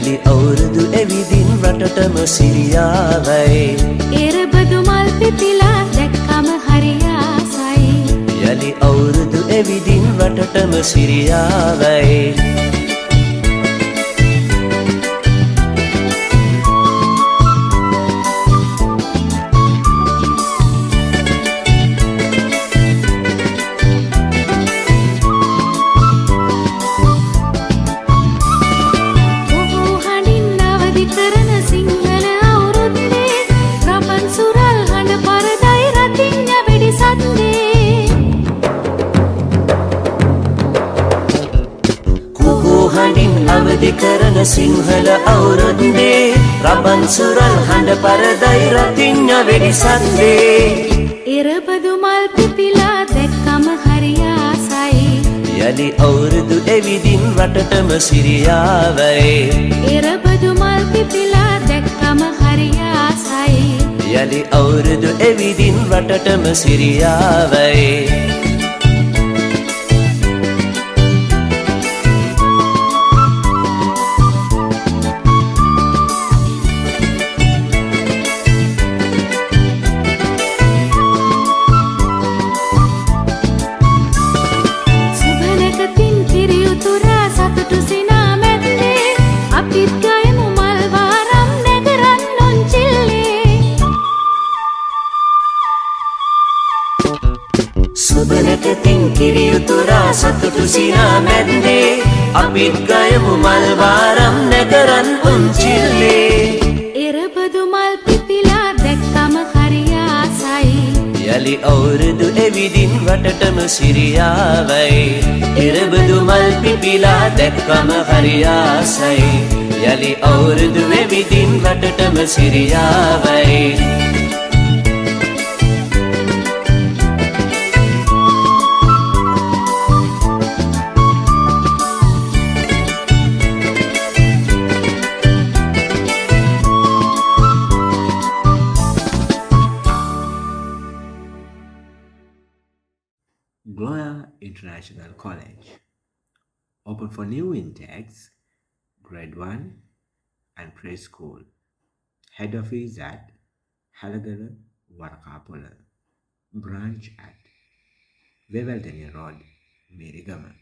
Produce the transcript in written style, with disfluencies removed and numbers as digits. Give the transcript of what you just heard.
යලි අවුරුදු එවිදින් රටටම සිරියාවයි එරබදු මල් පිපිලා දැක්කම හරි ආසයි යලි අවුරුදු එවිදින් රටටම සිරියාවයි අවදි කරන සිංහල අවුරුද්දේ රබන් සුරල් හඬ පරදයි රතිඤ්ඤ වෙඩි සද්දේ එරබදු මල් පිපිලා දැක්කම හරි ආසයි යලි අවුරුදු එවිදින් රටටම සිරියාවයි එරබදු මල් පිපිලා දැක්කම හරි ආසයි යලි අවුරුදු එවිදින් රටටම සිරියාවයි සුබනකතින් කිරියුතුරා සතුටු සිනා මැද්දේ අපිත් ගයමු මල් වාරම් නැකරන් උන්චිල්ලේ එරබදු මල් පිපිලා දැක්කම හරි ආසයි යලි අවුරුදු එවිදින් රටටම සිරියාවයි එරබදු මල් පිපිලා දැක්කම හරි ආසයි යලි අවුරුදු එවිදින් රටටම සිරියාවයි Gloria International College. Open for new intakes, grade 1 and preschool. Head office at Halagala, Warakapula. Branch at Weveltania Road, Mirigama.